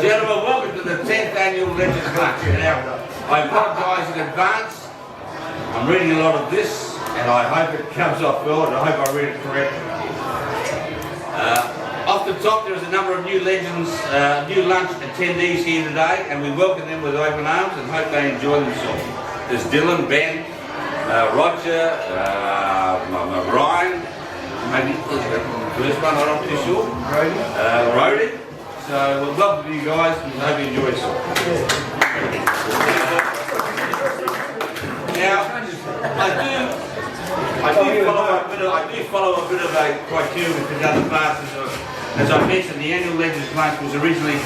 Gentlemen, welcome to the 10th annual Legends Lunch. Now, I apologise in advance. I'm reading a lot of this, and I hope it comes off well, and I hope I read it correctly. Off the top, there's a number of new Legends, new lunch attendees here today, and we welcome them with open arms and hope they enjoy themselves. There's Dylan, Ben, Roger, Ryan, maybe the first one, I'm not too sure, Rody. So we'll welcome you guys and hope you enjoy yourself. Now, I do follow a bit of a criteria with other classes. As I mentioned, the annual Legends Lunch was originally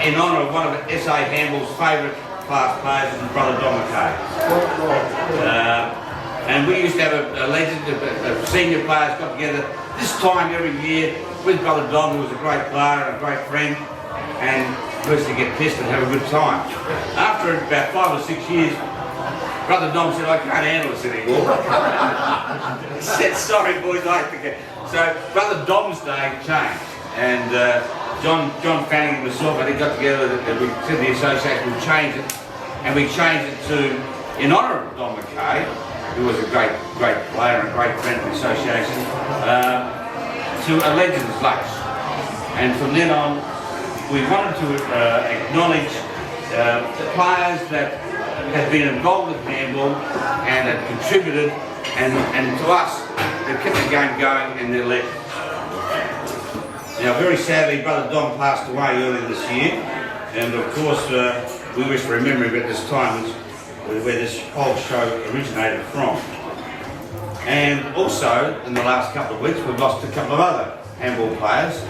in honour of one of SAHA Handball's favourite class players, Brother Dom McKay. And we used to have a legend, senior players got together this time every year with Brother Dom, who was a great player and a great friend, and first to get pissed and have a good time. After about 5 or 6 years, Brother Dom said, I can't handle this anymore. He said, sorry boys, I have to get. So Brother Dom's day changed, and John Fanning and myself, I think, got together and we said the association would change it, and we changed it to, in honour of Dom McKay, who was a great player and a great friend of the association, to a Legends Lunch. And from then on, we wanted to acknowledge the players that have been involved with handball and have contributed, and to us, they've kept the game going and they're legends. Now, very sadly, Brother Dom passed away earlier this year, and of course, we wish to remember him at this time, where this whole show originated from. And also, in the last couple of weeks, we've lost a couple of other handball players,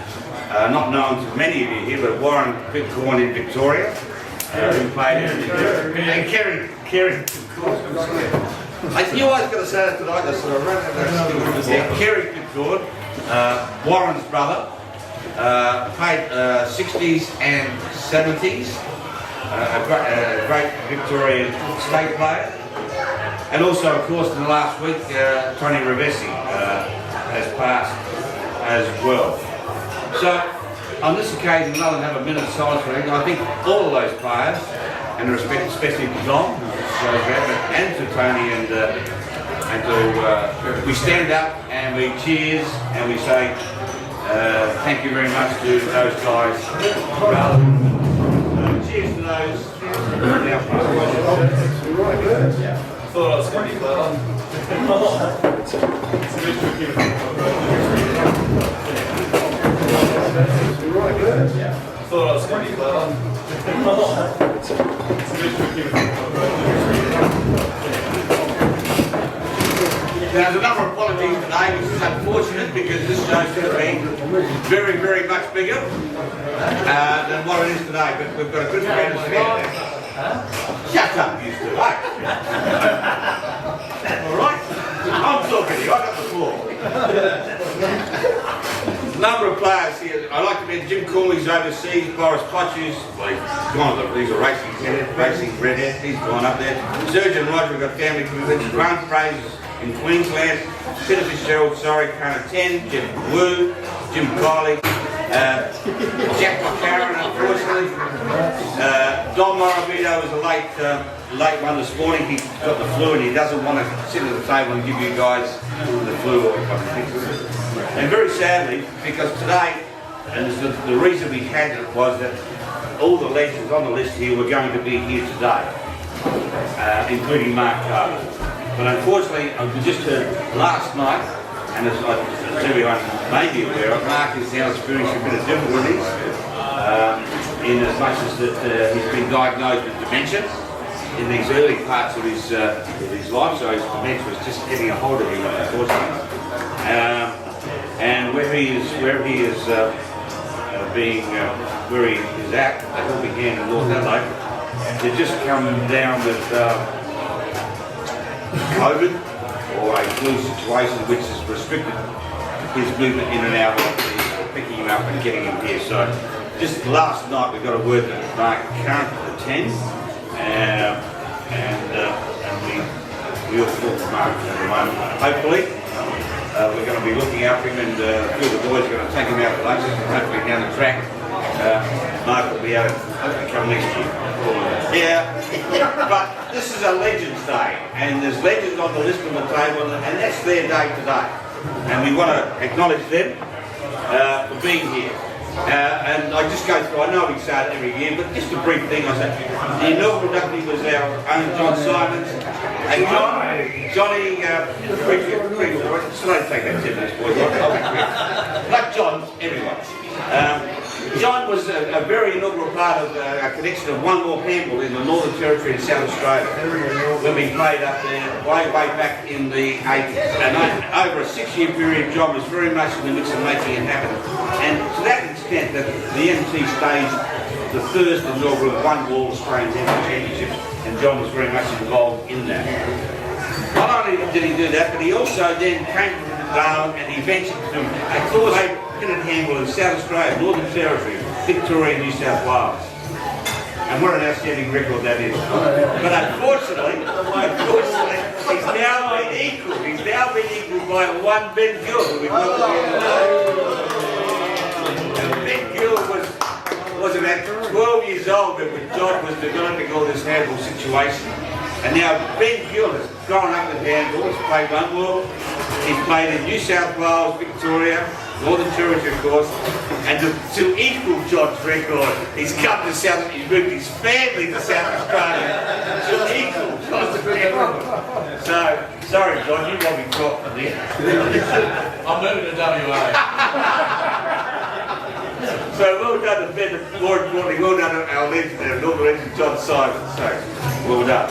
not known to many of you here, but Warren Bitcoin in Victoria, who played in and Kerry, of course. You always got to say that tonight, so I ran out of Kerry Bitcoin, Warren's brother, played 60s and 70s, a great Victorian state player. And also, of course, in the last week, Tony Rivesi has passed as well. So, on this occasion, rather than have a minute's silence for him, I think all of those players, and respect especially to Dom, and to Tony, and to we stand up and we cheers and we say thank you very much to those guys. Cheers to those. I thought I was going to be clever. There's a number of apologies today, which is unfortunate because this show's going to be very, very much bigger than what it is today. But we've got a good friend of there. Shut up, you two. Right? All right? I'm talking to you. I got the floor. A number of players here. I like to mention Jim Corley's overseas, Boris Potch's, well, he's a racing redhead, he's gone up there. Serge and Roger, we've got family commitments. Grant Fraser's in Queensland. Peter Fitzgerald, sorry, Kana 10, Jim Wu, Jim Kiley, Jack McCarron, unfortunately. Don Morabito was a late one this morning. He got the flu and he doesn't want to sit at the table and give you guys the flu or something. And very sadly, because today, and the reason we had it was that all the legends on the list here were going to be here today, including Mark Carter. But unfortunately, I just heard last night, and as everyone may be aware of, Mark is now experiencing a bit of difficulties in as much as that he's been diagnosed with dementia in these early parts of his life, so his dementia was just getting a hold of him, unfortunately. And where he is being where he is at the Helping Hand in North Adelaide, they've just come down with COVID or a flu situation which has restricted his movement in and out of picking him up and getting him here. So just last night we got a word that Mark can't attend, and we all feel for Mark at the moment. Hopefully we're going to be looking after him, and a few of the boys are going to take him out for lunch and hopefully down the track Mark will be able to come next year. Yeah, but this is a Legends Day, and there's legends on the list on the table, and that's their day today. And we want to acknowledge them for being here. And I just go through, I know we say it every year, but just a brief thing. I said, the inaugural inductee was our own John Simons. And Johnny, briefly, so don't take that 10 minutes, boys. I'll be quick. Like John, everyone. John was a very inaugural part of a connection of one more handball in the Northern Territory in South Australia, when we played up there way back in the 80s. And over a 6-year period, John was very much in the mix of making it happen. And to that extent, that the NT staged the first inaugural one-ball Australian Handball Championships, and John was very much involved in that. Not only did he do that, but he also then came to the Darwin and he ventured to a course in handball in South Australia, Northern Territory, Victoria, New South Wales. And what an outstanding record that is. But unfortunately, he's now been equalled. He's now been equalled by one Ben Gill. Ben Gill was about 12 years old when John was developing all this handball situation. And now Ben Gill has grown up with handball, he's played one world, he's played in New South Wales, Victoria, Northern Territory of course, and to equal John's record, he's come to South, he's moved his family to South Australia to equal John's record. So, sorry John, you won't be caught for this. I'm moving to WA. So well done to Ben, more importantly, well done to our legend, our inaugural legend John Simons. So, well done.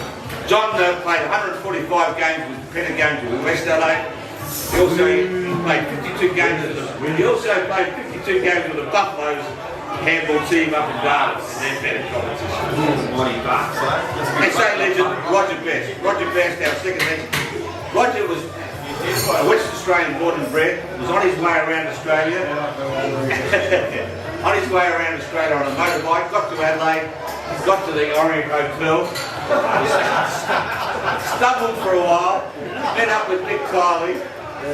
John played 145 games with Penner games with West Adelaide. He also played 52 games with the, he also played 52 games with the Buffaloes handball team up in Darwin in their Penner competition. SA legend Roger Best. Roger Best, our second legend. Roger was a West Australian born and bred, was on his way around Australia. On his way around Australia on a motorbike, got to Adelaide, got to the Orient Hotel, stumbled for a while, met up with Nick Kiley.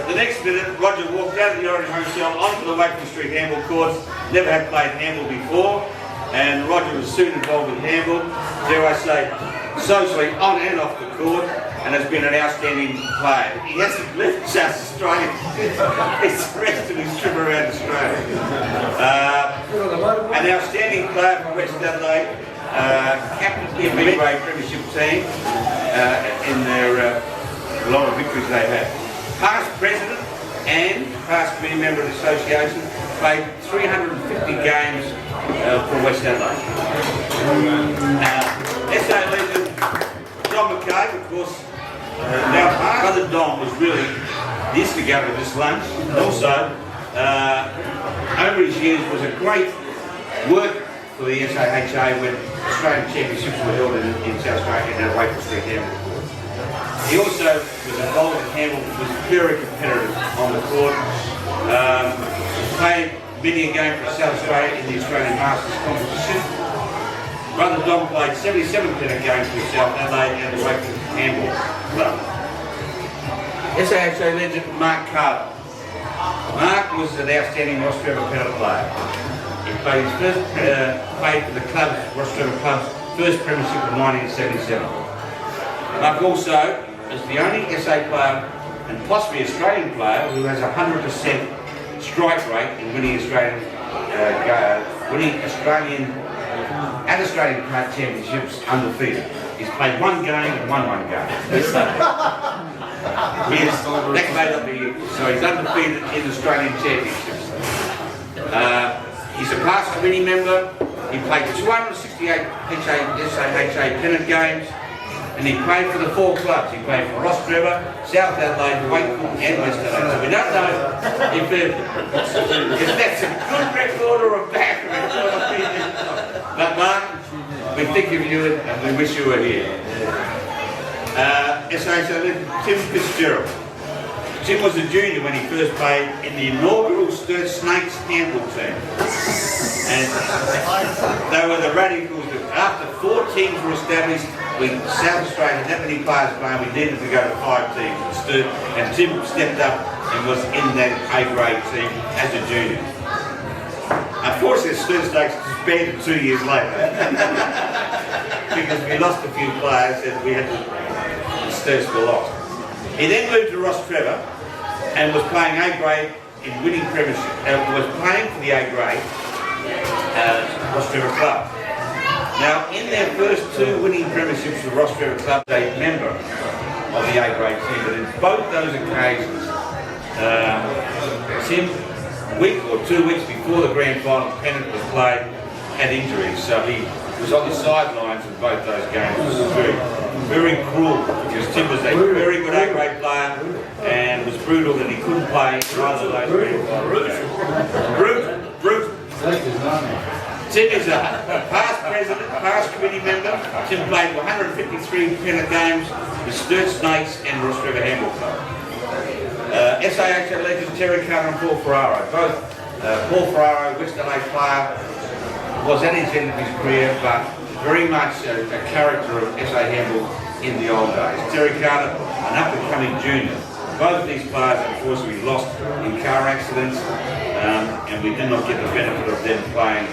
The next minute, Roger walked out of the Orient Hotel onto the Wakefield Street handball courts, never had played handball before, and Roger was soon involved with handball, dare I say, socially on and off the court, and has been an outstanding player. He hasn't left South Australia. He's the rest of his trip around Australia. An outstanding player from West Adelaide, captain of the B-grade premiership team in their a lot of victories they had. Past president and past committee member of the association, played 350 games for West Adelaide. SA legend John McCabe, of course. Now, brother Don was really the instigator of this lunch, and also over his years was a great work for the SAHA when Australian Championships were held in South Australia in our Wakefield Street handball court. He also was involved in handball, was very competitive on the court, played many a game for South Australia in the Australian Masters competition. Brother Don played 77 Penner games for South Adelaide and the Wakefield Handball Club. SAHA legend Mark Carter. Mark was an outstanding Ross Trevor Penner player. He played his first played for the club's, Ross Trevor Club's first premiership in 1977. Mark also is the only SA player and possibly Australian player who has 100% strike rate in winning Australian Cup championships undefeated. He's played one game and won one game. That may not be it. So he's undefeated in Australian championships. He's a past committee member. He played 268 SAHA pennant games, and he played for the 4 clubs. He played for Ross Trevor, South Adelaide, Wakefield and West Adelaide. So we don't know if that's a good record or a bad record. But Mark, we think of you and we wish you were here. SAHA Tim Fitzgerald. Tim was a junior when he first played in the inaugural Sturt Snakes handball team. And they were the radicals. After 4 teams were established, South Australia had that many players playing, we needed to go to 5 teams at Sturt, and Tim stepped up and was in that A-grade team as a junior. Unfortunately, Stir Stakes disbanded 2 years later because we lost a few players and we had to Stirs were lost. He then moved to Ross Trevor and was playing A grade in winning premiership. Was playing for the A grade Ross Trevor Club. Now, in their first 2 winning premierships for Ross Trevor Club, they were a member of the A grade team, but in both those occasions, Tim, a week or 2 weeks before the grand final pennant was played, had injuries, so he was on the sidelines of both those games. It was very, very cruel because Tim was a very good A grade player and was brutal that he couldn't play in either of those grand final games. Brutal. Tim is a past president, past committee member. Tim played 153 pennant games with Sturt Snakes and Ross Trevor Handball Club. SAHA legend Terry Carter and Paul Ferraro. Both Paul Ferraro, West LA player, was at his end of his career, but very much a character of SA Handball in the old days. Terry Carter, an up-and-coming junior. Both of these players unfortunately lost in car accidents, and we did not get the benefit of them playing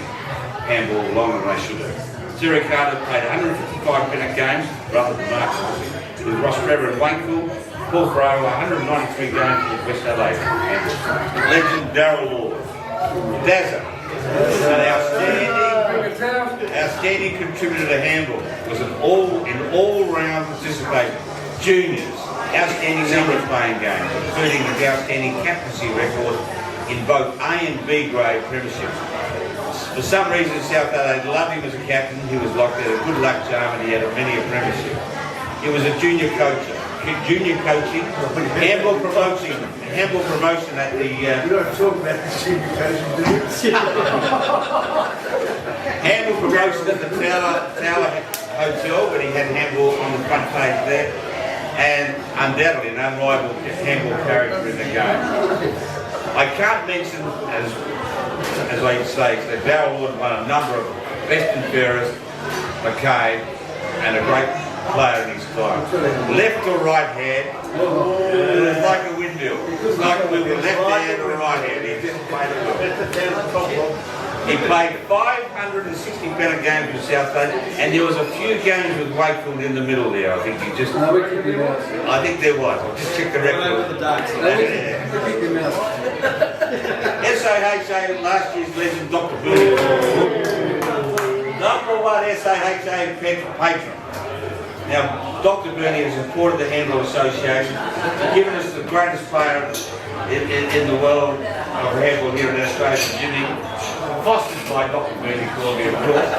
handball longer than they should have. Terry Carter played 155 pennant games rather than markers with Ross Trevor and Wakefield. Paul Ferraro 193 games with West LA. Legend Darryl Lord. Dazza, an outstanding contributor to handball, was an all-round participation. Juniors, outstanding number of playing games, including the outstanding captaincy record in both A and B grade premierships. For some reason, South Adelaide loved him as a captain. He was like a good luck charm, and he had many a premiership. He was a junior coaching, handball promotion at the. We don't talk about the junior coaching, do we? Handball promotion at the Tower Hotel, but he had handball on the front page there, and undoubtedly an unrivaled handball character in the game. I can't mention, as I say, that Darryl Lord won a number of best and fairest, McCabe, and a great player in his time. Left or right hand, it was like a windmill. It's like we were left hand or right hand. He just played it well. He played 560 pennant games with South State, and there was a few games with Wakefield in the middle there. I think he just. I think there was. I'll just check the record. SAHA last year's legend, Dr. Burney. Number 1 SAHA patron. Now, Dr. Burney has supported the Handball Association, given us the greatest player in the world of handball here in Australia, Jimmy, fostered by Dr. Burney Columbia, of course.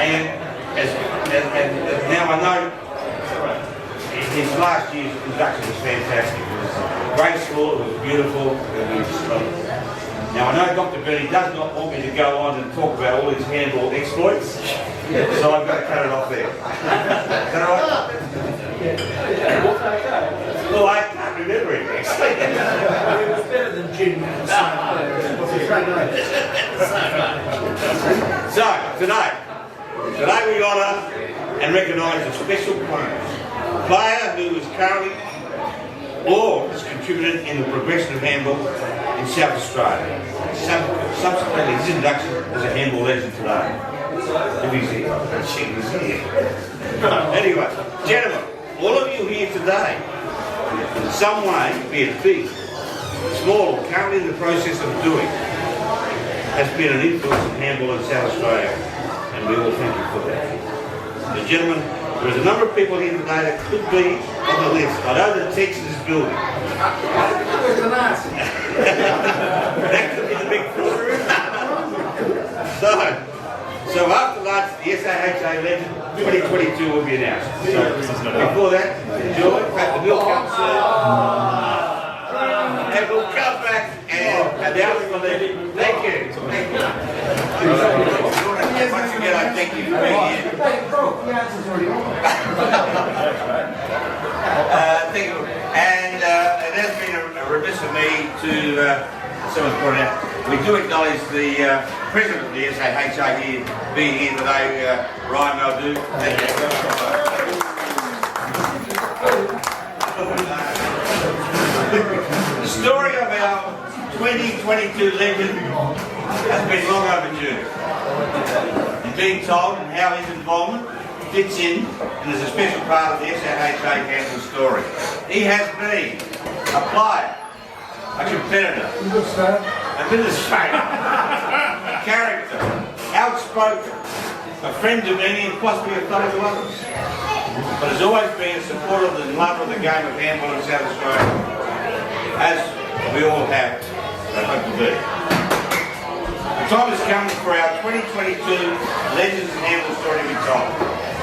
And now I know his last year's induction was fantastic. It was graceful, it was beautiful, it was now I know Dr. Burney does not want me to go on and talk about all his handball exploits, so I've got to cut it off there. Is that all right? Well, I can't remember it actually. It was better than Jim. So, today we honour and recognise a special player who is currently or has contributed in the progression of handball in South Australia. Subsequently, his induction as a handball legend today. If he's here. He's here. Anyway, gentlemen, all of you here today, in some way, be it big, small, or currently in the process of doing, has been an influence in handball in South Australia, and we all thank you for that. So, gentlemen, there's a number of people here today that could be on the list. I know that Texas is building. That could be the big four. So after lunch, the SAHA Legend 2022 will be announced. So before that, enjoy. The bill comes soon. And we'll come back and announce the legend. Thank you. Thank you. Once again, I thank you for being here. Thank you. And it has been a remiss of me to, someone's pointed out, we do acknowledge the president of the SAHA here being here today, Ryan Maldu. Thank you. The story of our 2022 legend has been long overdue. And being told and how his involvement fits in and is a special part of the SAHA Handball story. He has been a player, a competitor, a businessman, a character, outspoken, a friend to many and possibly a fellow to others, but has always been a supporter and lover of the game of handball in South Australia, as we all have, I hope to be. The time has come for our 2022 Legends in Handball story to be told,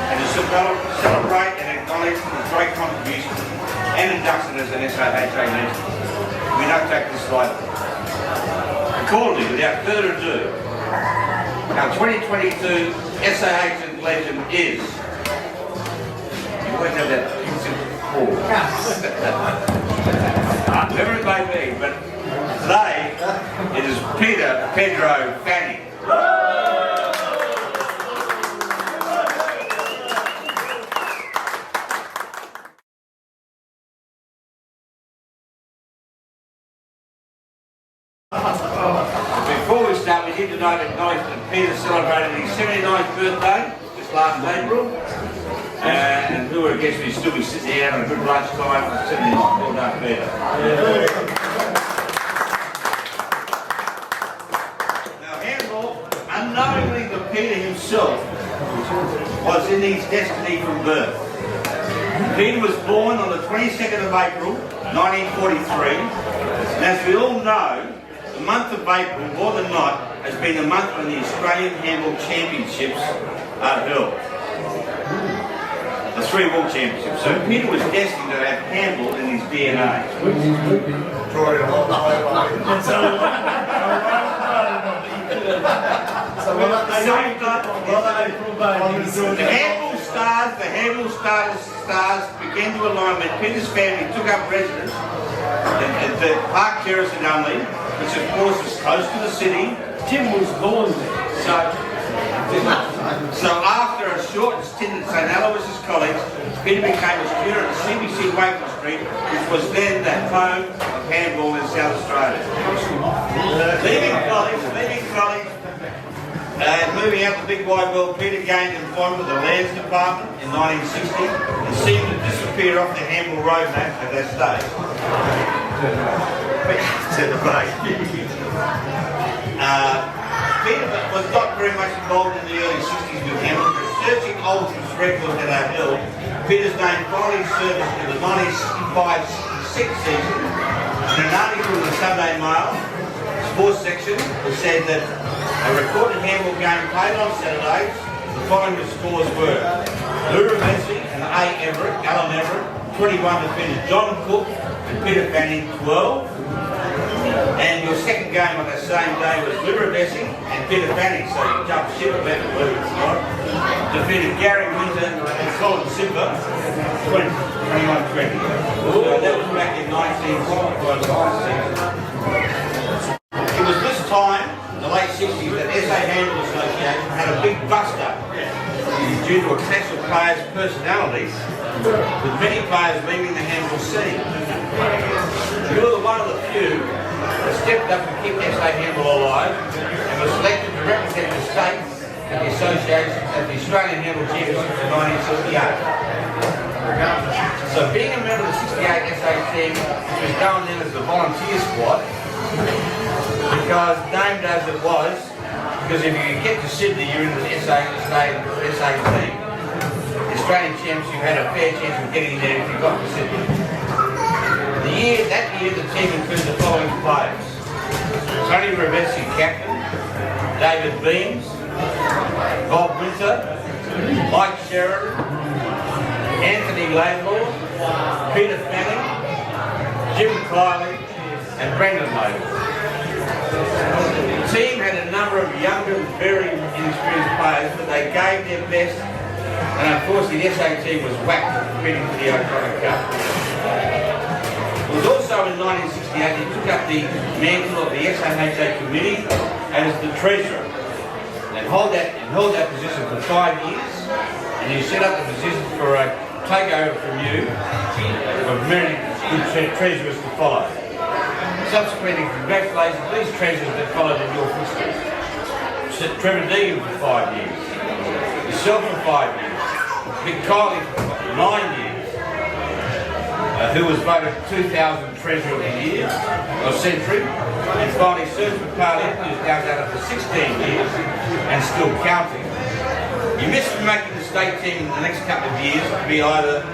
and to celebrate and acknowledge his great contribution and induction as an SAHA legend. We don't take this lightly. Accordingly, without further ado, our 2022 SAHA legend is... You always have that whoever it may be, but today it is Pedro Fanning. Before we start, we need to acknowledge that Peter celebrated his 79th birthday just last April, and who would have guessed we'd still be sitting here on a good lunchtime for 79. Well done, Peter. Now, handball, unknowingly to Peter himself, was in his destiny from birth. Peter was born on the 22nd of April, 1943, and as we all know, the month of April, more than not, has been the month when the Australian Handball Championships are held. The 3 World Championships. So Peter was destined to have handball in his DNA. The handball stars began to align when Peter's family took up residence at the Park Terrace in Unley, which of course is close to the city. Tim was born there. So after a short stint at St Aloysius College, Peter became a student at CBC Wakefield Street, which was then the home of handball in South Australia. Leaving college, and moving out to the big wide world, Peter gained employment with the Lands Department in 1960 and seemed to disappear off the handball roadmap at that stage. Peter was not very much involved in the early 60s with handball, but searching old records that are held, Peter's name finally surfaced in the 1965-66 season. In an article in the Sunday Mail sports section, it said that a recorded handball game played on Saturdays. The following scores were: Lou Messi and Alan Everett, 21 defeated John Cook and Peter Fanning, 12. And your second game on that same day was Lou Messi and Peter Fanning, so you jumped ship and left Lou, right? Defeated Gary Winter and Colin Simba, 21-20. So that was back in 1965. It was this time, in the late 60s, that SA Handball Association had a big bust-up due to a clash of players' personalities, with many players leaving the handball scene. You were one of the few that stepped up to keep SA Handball alive and was selected to represent the state at the association at the Australian Handball Championships in 1968. So being a member of the 68 SA team, which was known then as the volunteer squad, because named as it was, because if you get to Sydney, you're in the SA team. The Australian champs, you had a fair chance of getting there if you got to Sydney. That year, the team included the following players: Tony Revesi, captain; David Beams; Bob Winter; Mike Sheridan; Anthony Laidlaw; Peter Fanning; Jim Kiley; and Brendan Laidlaw. The team had a number of younger, very inexperienced players, but they gave their best, and unfortunately the SA team was whacked competing for the O'Connor Cup. It was also in 1968 he took up the mantle of the SAHA committee as the treasurer and held that position for 5 years, and he set up the position for a takeover from you of many good treasurers to follow. subsequently, congratulations to these treasures that followed in your footsteps. Trevor Deegan for 5 years, yourself for 5 years, Mick Kiley for 9 years, who was voted 2000 Treasurer of the Year, or Century, and finally Serge McCarthy, who's now done it for 16 years and still counting. You missed making the state team in the next couple of years to be either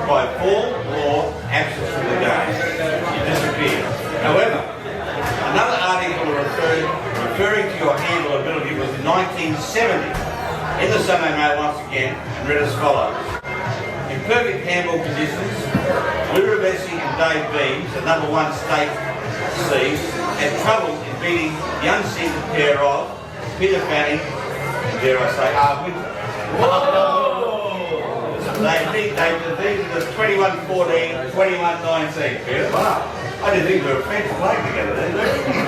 by fall or absence from the game. You disappeared. However, another article referring to your handball ability was in 1970 in the Sunday Mail once again, and read as follows. In perfect handball conditions, Lou Ravesi and Dave Beams, the #1 state seed, had trouble in beating the unseeded pair of Peter Fanning and, dare I say, Winter. They defeated us 21-14, 21-19, Peter. Wow. I didn't think we were friends playing together, did you?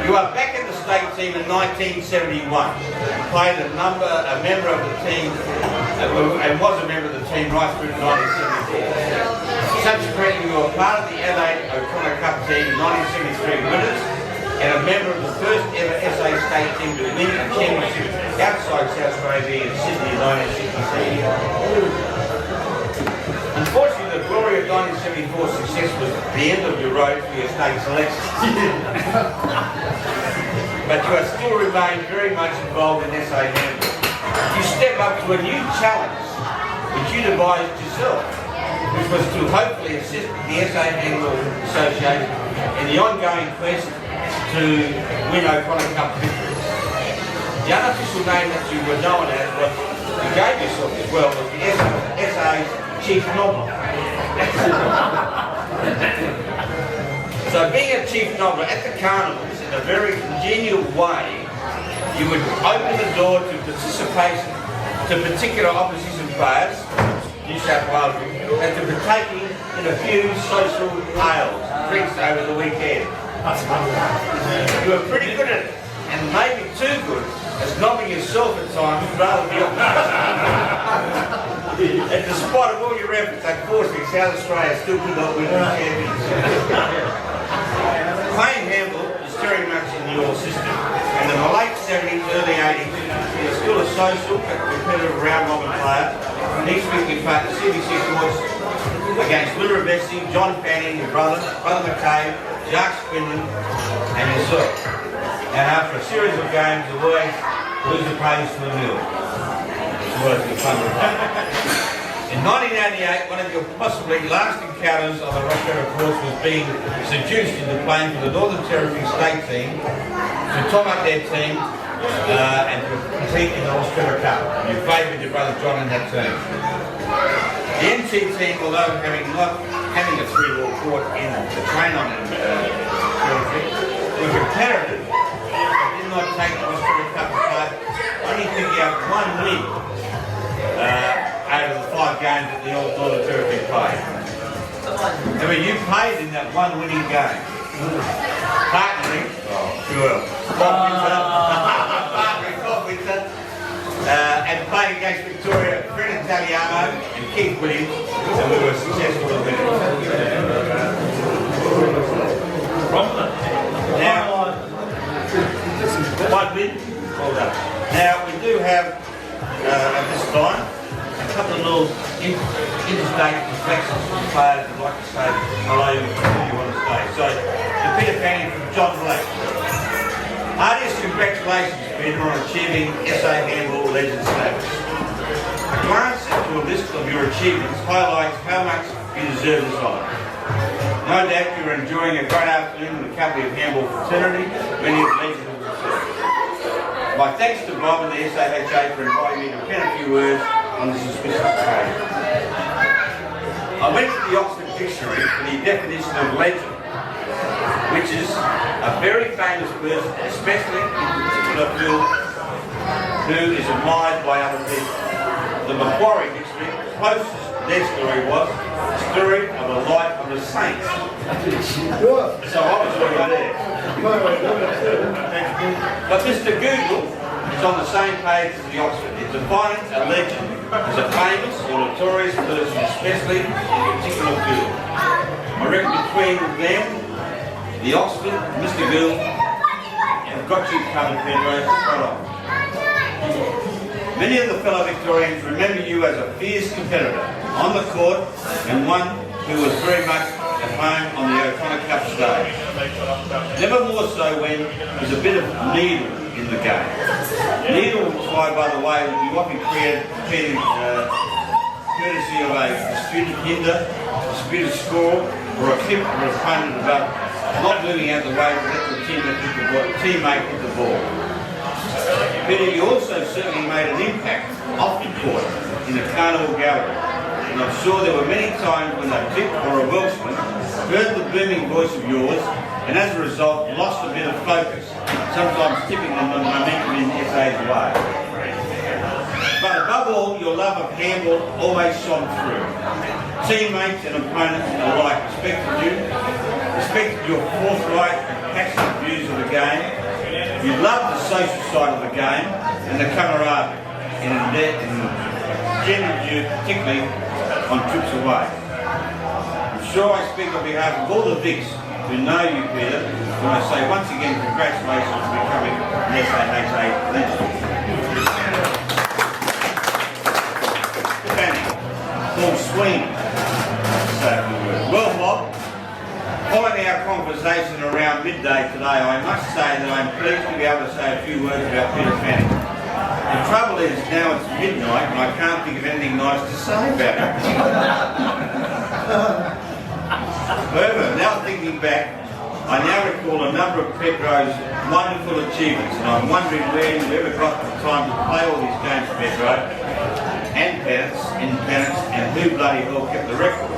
You are back in the state team in 1971. You played a member of the team, and was a member of the team right through to 1974. Subsequently, you were part of the Adelaide O'Connor Cup team in 1973 winners, and a member of the first ever SA state team to win a championship outside South Australia in Sydney in 1966. Unfortunately, the glory of 1974 success was the end of your road for your state selection. But you are still remain very much involved in SA handball. You step up to a new challenge, which you devised yourself, which was to hopefully assist the SA Handball Association in the ongoing quest to win O'Connor Cup victories. The unofficial name that you were known as, what you gave yourself as well, was the SA's Chief Nobbler. So being a Chief Nobbler at the carnivals in a very congenial way, you would open the door to participation to particular opposition players, New South Wales, and to partaking in a few social ales, drinks over the weekend. You were pretty good at it, and maybe too good, as knobbing yourself at times rather than the opposition. And despite all your efforts, unfortunately, South Australia still could not win the championship. Playing handball is very much in your system, and in the late 70s, early 80s, you were still a social but competitive round-robin player. And each week you played the CBC courts against Lou Ravesi, John Fanning, your brother McCabe, Jacques Quinlan, and yourself. And after a series of games, the boys lose the pays to the mill. In 1988, one of your possibly last encounters on the Rockera course was being seduced into playing for the Northern Territory state team to top up their team and to compete in the Rockera Cup. You played with your brother John in that team. The NT team, although not having a 3-ball court in to train on in territory, were competitive but did not take the Rockera Cup apart, only picking up one win out of the 5 games that the Old Northern Territory played. However, you played in that one winning game. Partnering, Bob Winter, and playing against Victoria, Fred Italiano and Keith Williams, and we were successful in winning. Now, one win, well done. Now, we do have, at this time, a couple of little interstate reflections from players who'd like to say hello if you want to stay. So, the Peter Fanning from John Blake. Artists, congratulations, Peter, on achieving SA Handball Legend status. A glance into a list of your achievements highlights how much you deserve this honour. No doubt you are enjoying a great afternoon in the company of handball fraternity, many of the legends of the service. My thanks to Bob and the SAHA for inviting me to pen a few words on this auspicious occasion. I went to the Oxford Dictionary for the definition of legend, which is a very famous person, especially in a particular field, who is admired by other people. The Macquarie Dictionary, closest to their story was the story of a life of a saint. So I was already there. But Mr. Google is on the same page as the Oxford. It defines a legend as a famous or notorious person, especially in a particular field. I reckon between them, the Oxford, Mr. Gill, have got you covered, Pedro. Spot on. Many of the fellow Victorians remember you as a fierce competitor on the court and one who was very much at home on the O'Connor Cup stage. Never more so when there's a bit of needle in the game. Needle implied, by the way, you often create courtesy of a disputed hinder, disputed score, or a clip or opponent about not moving out the way to let the teammate hit the ball. Peter, you also certainly made an impact off the court in the carnival gallery, and I'm sure there were many times when a Vic or a Welshman heard the booming voice of yours, and as a result lost a bit of focus, sometimes tipping the momentum in SA's way. But above all, your love of handball always shone through. Teammates and opponents alike respected your forthright and passionate views of the game. You loved the social side of the game and the camaraderie, and engendered you particularly on trips away. I'm sure I speak on behalf of all the Vics who know you, Peter, when I say once again congratulations on becoming an SAHA legend. Full swing. Well, Bob, following our conversation around midday today, I must say that I'm pleased to be able to say a few words about Peter Fanning. The trouble is now it's midnight and I can't think of anything nice to say about him. However, now thinking back, I now recall a number of Pedro's wonderful achievements, and I'm wondering where you ever got the time to play all these games, Pedro, and pennants, and who bloody hell kept the record.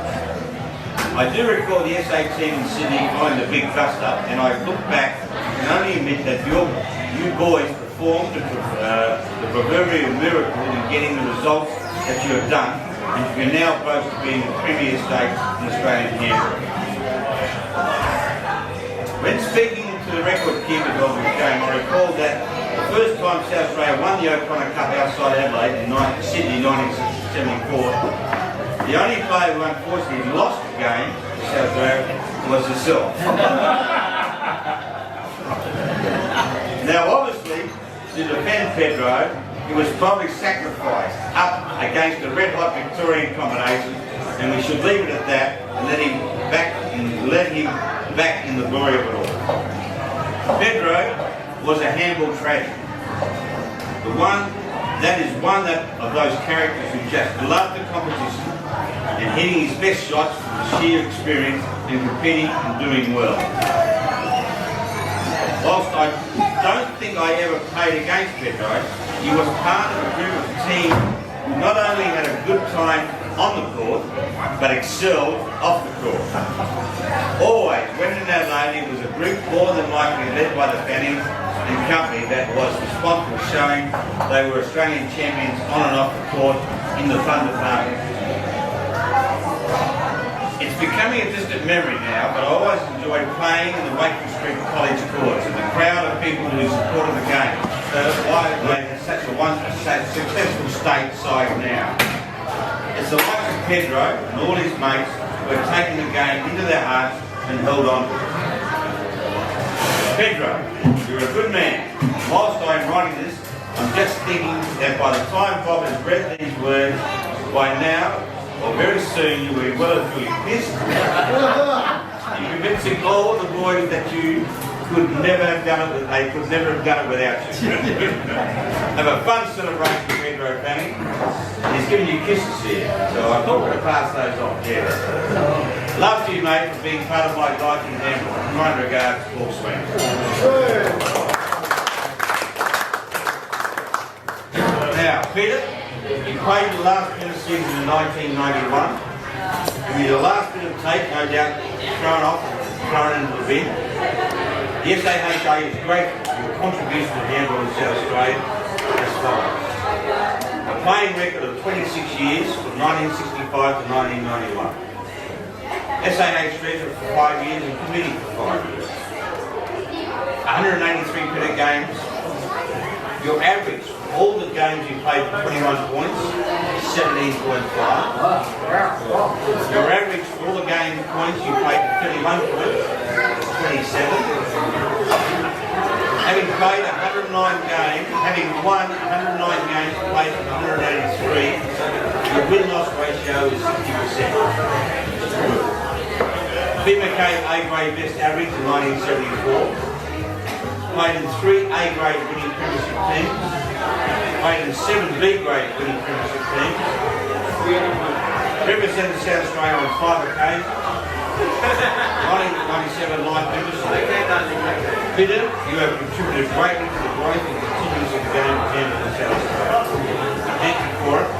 I do recall the SA team in Sydney behind the big dust-up, and I look back and only admit that you boys performed the proverbial miracle in getting the results that you have done, and you are now both to be in the premier state in Australian handball. When speaking to the record keepers of the game, I recall that the first time South Australia won the O'Connor Cup outside Adelaide in Sydney 1974, the only player who unfortunately lost the game to South Australia was yourself. Now obviously, to defend Pedro, he was probably sacrificed up against the red-hot Victorian combination, and we should leave it at that and let him back in the glory of it all. Pedro was a handball tragedy. That is one of those characters who just loved the competition and hitting his best shots with sheer experience and competing and doing well. Whilst I don't think I ever played against Pedro, he was part of a group of a team who not only had a good time on the court, but excelled off the court. Always, when in Adelaide, it was a group more than likely led by the Fannings and company that was responsible for showing they were Australian champions on and off the court in the fun department. It's becoming a distant memory now, but I always enjoyed playing in the Wakefield Street College courts and the crowd of people who supported the game. So why they had such a successful state side now. It's the likes of Pedro and all his mates who have taken the game into their hearts and held on to it. Pedro, you're a good man. Whilst I'm writing this, I'm just thinking that by the time Bob has read these words, by now, or very soon, you will be well and truly pissed. You're convincing all the boys that you could never have done it. They could never have done it without you. Have a fun celebration, Pedro Fanning. He's giving you kisses here, so I thought we're going to pass those on. Yeah. Love to you, mate, for being part of my life in handball. Kind regards, Paul Swain. Now, Peter, you played the last bit of season in 1991. It'll be the last bit of tape, no doubt, thrown into the bin. The SAHA is grateful for your contribution to handball in South Australia as follows. A playing record of 26 years from 1965 to 1991. SAH treasurer for 5 years and committee for 5 years. 183 credit games. Your average for all the games you played for 21 points, 17.5. Your average all the game points, you played 31 points, 27. Having played 109 games, having won 109 games, played 183, your win-loss ratio is 60%. B. McKay A-grade best average in 1974. Played in 3 A-grade winning premiership teams. Played in 7 B-grade winning premiership teams. Represented South Australia on 5 occasions. 1997 live membership. Peter, you have contributed greatly to the growth and continuance of the game of handball in South Australia. Thank you for it.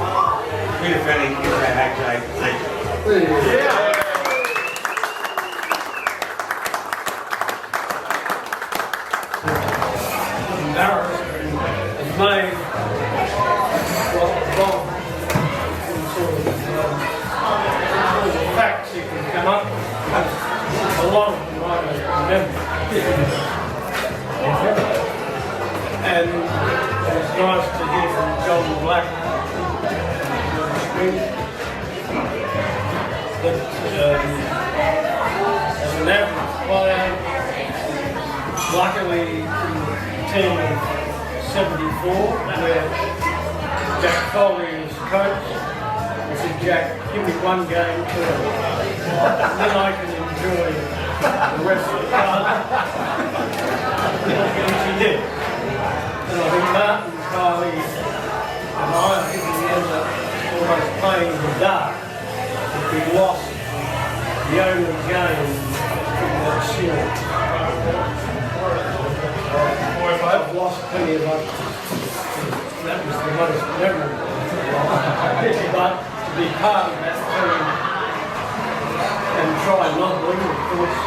Peter Fanning, SAHA, legend. Embarrassment is made what wrong sort of facts you can come up with. A lot of them I don't remember. And it's nice to hear from John Black that as an average player, luckily team of 74, where Jack Foley was coach. I said, Jack, give me one game too. Then I can enjoy the rest of the card. Which he did. And I think Martin, Carly, and I think we ended up almost playing in the dark. If we lost the only game in that series. I've lost plenty of others. That was the most memorable. But to be part of that team and try not win, of course,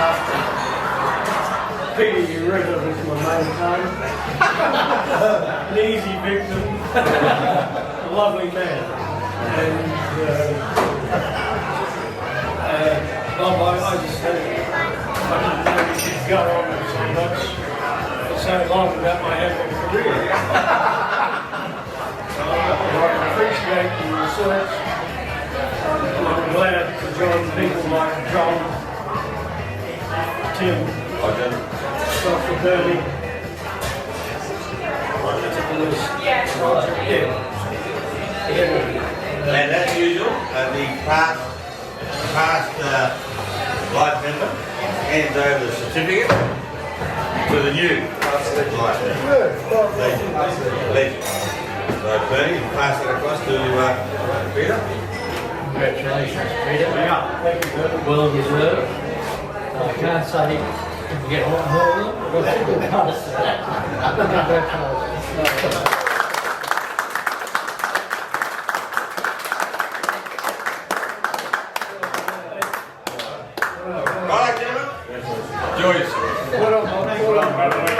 after Peter Uriga was my main time. An easy victim, a lovely man. And Bob, I just said, I didn't know we could go on so much. So long about my handball career. I appreciate the research. I'm glad to join people like John, Tim, Dr. Bernie, And as usual, the past live member hands over the certificate to the new legend. So Bernie, you pass it across to Peter. Congratulations, Peter. Well deserved. I can't say you get a lot more than it, but I think we'll pass that. Congratulations. Right, gentlemen. Joyce. Well done.